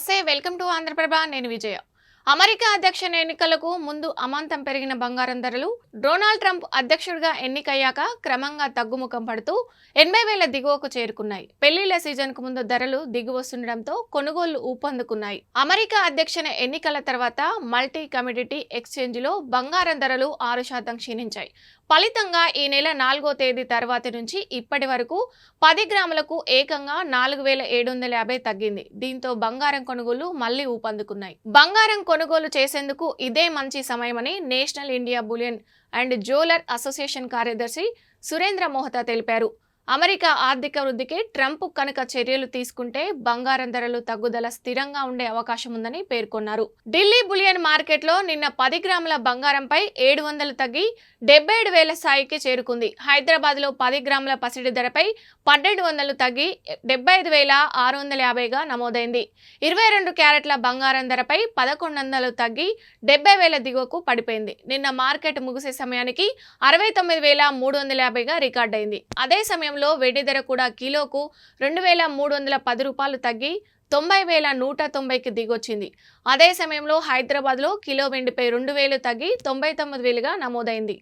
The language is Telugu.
నమస్తే వెల్కమ్ టు ఆంధ్రప్రభ నేను విజయ అమెరికా అధ్యక్ష ఎన్నికలకు ముందు అమాంతం పెరిగిన బంగారం ధరలు డొనాల్డ్ ట్రంప్ అధ్యక్షుడిగా ఎన్నికయ్యాక క్రమంగా తగ్గుముఖం పడుతూ 80,000 దిగువకు చేరుకున్నాయి. పెళ్లిళ్ల సీజన్ కు ముందు ధరలు దిగువస్తుండటంతో కొనుగోళ్లు ఊపందుకున్నాయి. అమెరికా అధ్యక్ష ఎన్నికల తర్వాత మల్టీ కమోడిటీ ఎక్స్చేంజ్ లో బంగారం ధరలు 6% క్షీణించాయి. ఫలితంగా ఈ నెల 4వ తేదీ తర్వాతి నుంచి ఇప్పటి వరకు 10 గ్రాములకు ఏకంగా 4,750 తగ్గింది. దీంతో బంగారం కొనుగోళ్లు మళ్లీ ఊపందుకున్నాయి. బంగారం కొనుగోలు చేసేందుకు ఇదే మంచి సమయమని national India bullion and jeweller association కార్యదర్శి సురేంద్ర మోహతా తెలిపారు. అమెరికా ఆర్థిక వృద్ధికి ట్రంప్ కనుక చర్యలు తీసుకుంటే బంగారం ధరలు తగ్గుదల స్థిరంగా ఉండే అవకాశం ఉందని పేర్కొన్నారు. ఢిల్లీ బులియన్ మార్కెట్లో నిన్న 10 గ్రాముల బంగారంపై 700 తగ్గి 77,000 స్థాయికి చేరుకుంది. హైదరాబాద్ లో 10 గ్రాముల పసిడి ధరపై 1,700 తగ్గి 75,650గా నమోదైంది. 22 క్యారెట్ల బంగారం ధరపై 1,100 తగ్గి 70,000 దిగువకు పడిపోయింది. నిన్న మార్కెట్ ముగిసే సమయానికి 69,350గా రికార్డైంది. అదే సమయంలో వెండి ధర కూడా కిలోకు 2,310 రూపాయలు తగ్గి 90,190కి దిగొచ్చింది. అదే సమయంలో హైదరాబాద్ లో కిలో వెండిపై 2,000 తగ్గి 99,000గా నమోదైంది.